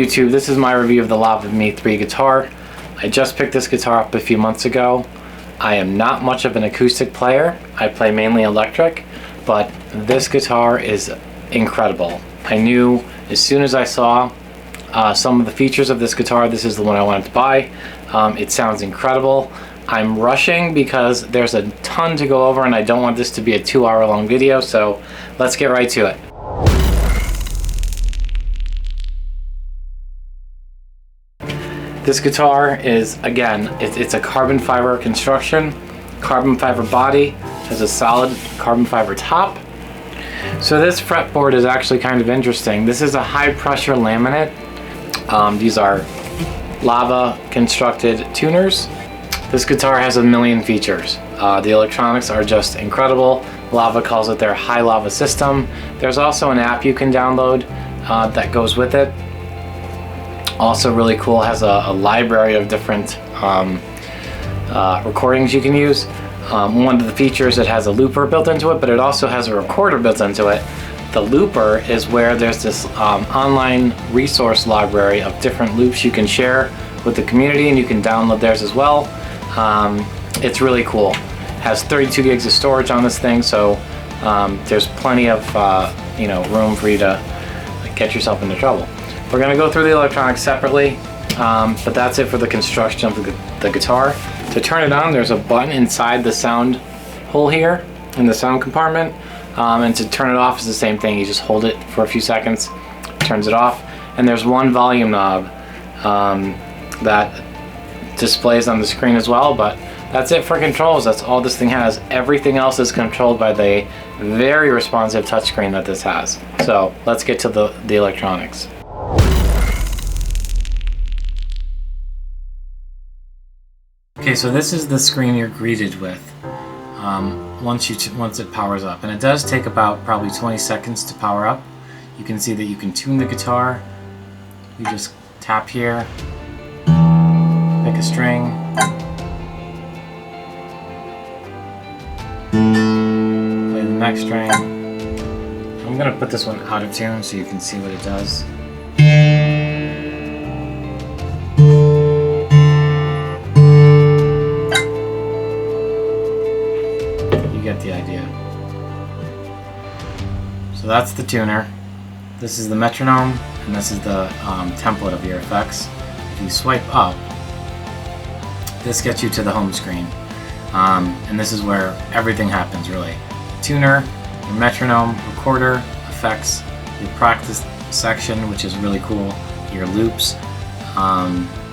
YouTube, this is my review of the 𝐦𝐨𝐬 3 guitar. I just picked this guitar up a few months ago. I am not much of an acoustic player. I play mainly electric, but this guitar is incredible. I knew as soon as I saw some of the features of this guitar, this is the one I wanted to buy. It sounds incredible. I'm rushing because there's a ton to go over and I don't want this to be a 2-hour long video, so let's get right to it. This guitar is, again, it's a carbon fiber construction, carbon fiber body, has a solid carbon fiber top. So this fretboard is actually kind of interesting. This is a high pressure laminate. These are lava constructed tuners. This guitar has a million features. The electronics are just incredible. Lava calls it their high lava system. There's also an app you can download that goes with it. Also really cool, has a library of different recordings you can use. One of the features, it has a looper built into it, but it also has a recorder built into it. The looper is where there's this online resource library of different loops you can share with the community, and you can download theirs as well. It's really cool. Has 32 gigs of storage on this thing, so there's plenty of room for you to get yourself into trouble. We're going to go through the electronics separately, but that's it for the construction of the guitar. To turn it on, there's a button inside the sound hole here in the sound compartment, and to turn it off is the same thing. You just hold it for a few seconds, turns it off, and there's one volume knob that displays on the screen as well, but that's it for controls. That's all this thing has. Everything else is controlled by the very responsive touchscreen that this has. So let's get to the electronics. Okay, so this is the screen you're greeted with once it powers up, and it does take about probably 20 seconds to power up. You can see that you can tune the guitar. You just tap here, pick a string, play the next string. I'm gonna put this one out of tune so you can see what it does. Get the idea. So that's the tuner. This is the metronome, and this is the template of your effects. If you swipe up, this gets you to the home screen, and this is where everything happens really. Tuner, your metronome, recorder, effects, your practice section, which is really cool, your loops.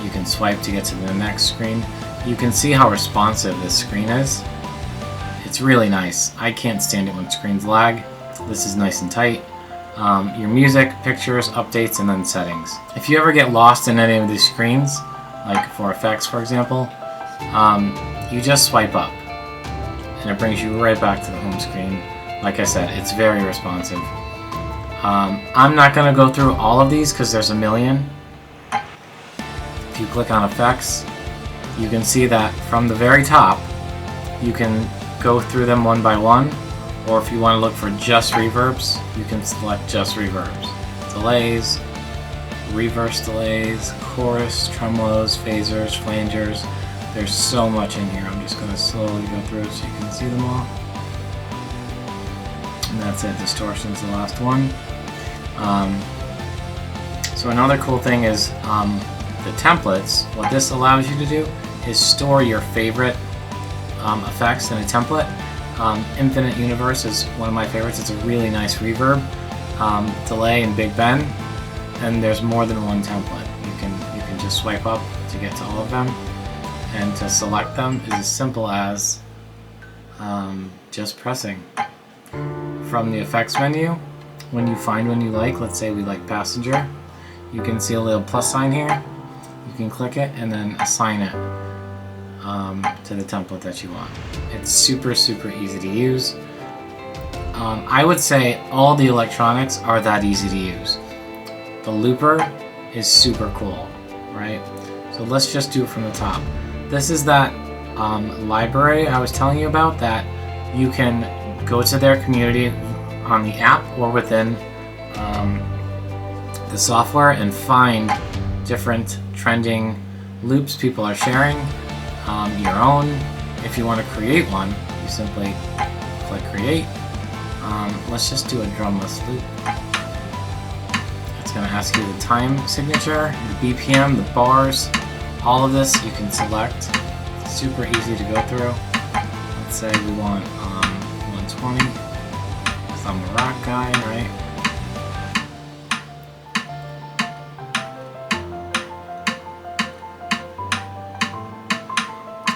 You can swipe to get to the next screen. You can see how responsive this screen is. It's really nice. I can't stand it when screens lag. This is nice and tight. Your music, pictures, updates, and then settings. If you ever get lost in any of these screens, like for effects for example, you just swipe up and it brings you right back to the home screen. Like I said, it's very responsive. I'm not going to go through all of these because there's a million. If you click on effects, you can see that from the very top you can go through them one by one, or if you want to look for just reverbs, you can select just reverbs. Delays, reverse delays, chorus, tremolos, phasers, flangers. There's so much in here. I'm just going to slowly go through it so you can see them all. And that's it. Distortion's the last one. So another cool thing is the templates. What this allows you to do is store your favorite effects in a template. Infinite Universe is one of my favorites. It's a really nice reverb, delay, and Big Ben, and there's more than one template. You can just swipe up to get to all of them, and to select them is as simple as just pressing from the effects menu. When you find one you like, let's say we like Passenger, you can see a little plus sign here. You can click it and then assign it to the template that you want. It's super easy to use. I would say all the electronics are that easy to use. The looper is super cool, right? So let's just do it from the top. This is that library I was telling you about that you can go to their community on the app or within the software and find different trending loops people are sharing, your own. If you want to create one, you simply click create. Let's just do a drumless loop. It's going to ask you the time signature, the BPM, the bars, all of this you can select. It's super easy to go through. Let's say we want 120, because I'm a rock guy, right?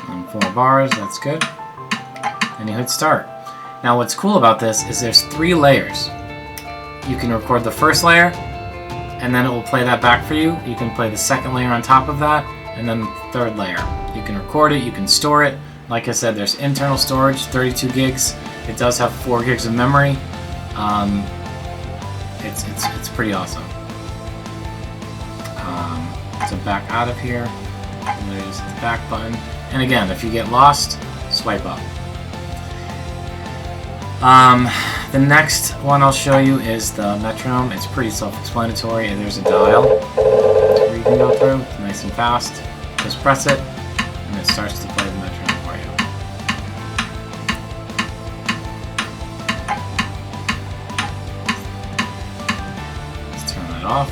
And 4 bars, that's good. And you hit start. Now what's cool about this is there's 3 layers. You can record the first layer, and then it will play that back for you. You can play the second layer on top of that, and then the third layer. You can record it, you can store it. Like I said, there's internal storage, 32 gigs. It does have 4 gigs of memory. It's pretty awesome. So back out of here, and there's the back button. And again, if you get lost, swipe up. The next one I'll show you is the metronome. It's pretty self-explanatory, and there's a dial where you can go through. It's nice and fast. Just press it, and it starts to play the metronome for you. Let's turn that off.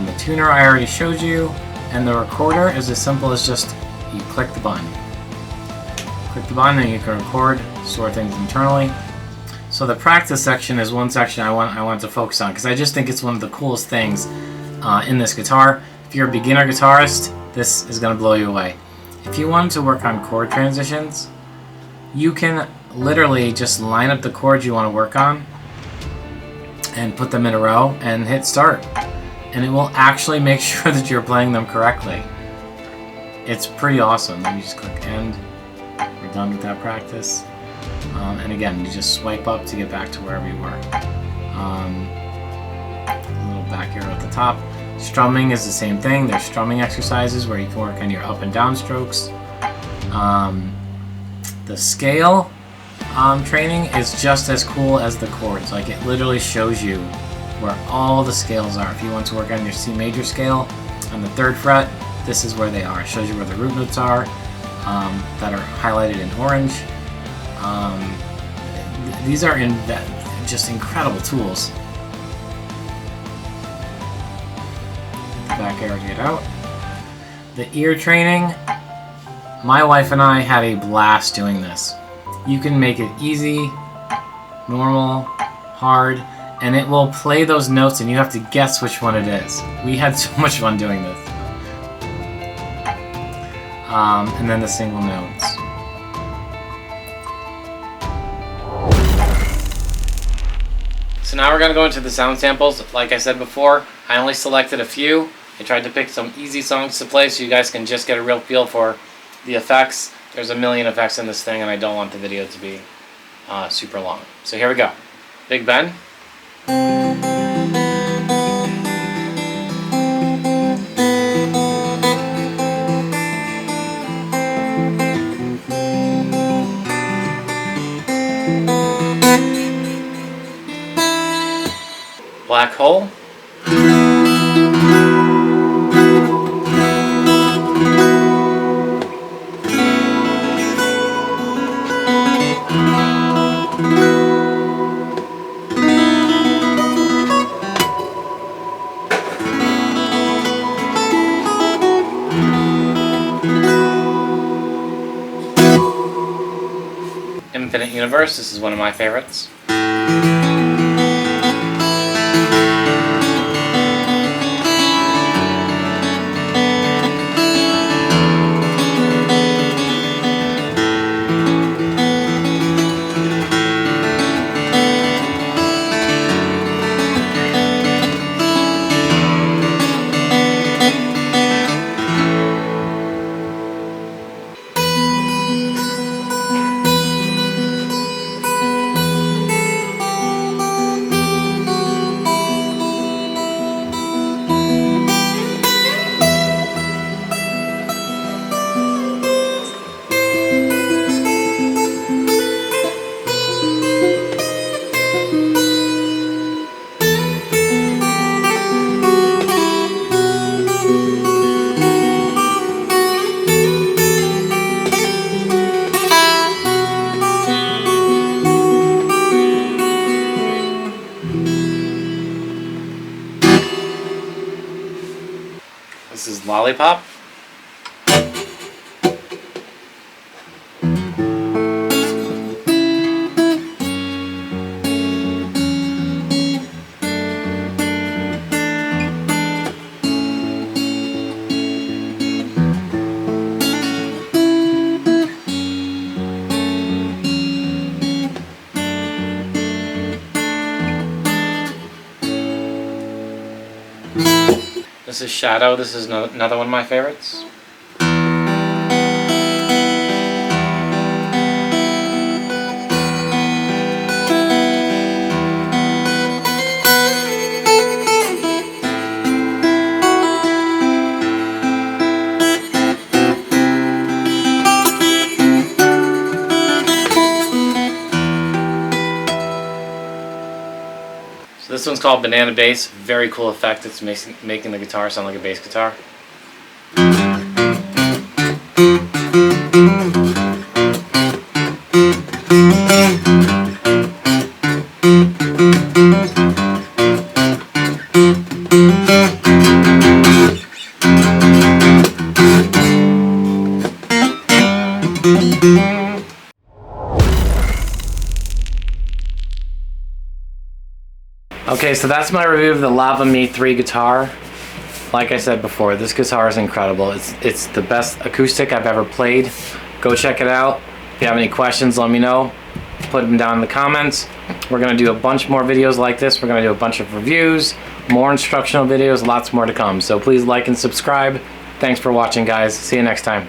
The tuner I already showed you, and the recorder is as simple as just you click the button. Click the button and you can record, store things internally. So the practice section is one section I want to focus on, because I just think it's one of the coolest things in this guitar. If you're a beginner guitarist, this is going to blow you away. If you want to work on chord transitions, you can literally just line up the chords you want to work on and put them in a row and hit start. And it will actually make sure that you're playing them correctly. It's pretty awesome. Let me just click end. We're done with that practice. And again, you just swipe up to get back to wherever you were. A little back arrow at the top. Strumming is the same thing. There's strumming exercises where you can work on your up and down strokes. The scale training is just as cool as the chords. Like, it literally shows you where all the scales are. If you want to work on your C major scale on the 3rd fret, this is where they are. It shows you where the root notes are that are highlighted in orange. These are just incredible tools. The back arrow to get out. The ear training, my wife and I had a blast doing this. You can make it easy, normal, hard, and it will play those notes and you have to guess which one it is. We had so much fun doing this. And then the single notes. So now we're going to go into the sound samples. Like I said before, I only selected a few. I tried to pick some easy songs to play so you guys can just get a real feel for the effects. There's a million effects in this thing, and I don't want the video to be super long. So here we go. Big Ben. Black Hole. Infinite Universe. This is one of my favorites. lollipop. This is Shadow. This is another one of my favorites. This one's called Banana Bass. Very cool effect. It's making the guitar sound like a bass guitar. Okay, so that's my review of the 𝐦𝐨𝐫𝐞 3 guitar. Like I said before, this guitar is incredible. It's the best acoustic I've ever played. Go check it out. If you have any questions, let me know. Put them down in the comments. We're going to do a bunch more videos like this. We're going to do a bunch of reviews, more instructional videos, lots more to come. So please like and subscribe. Thanks for watching, guys. See you next time.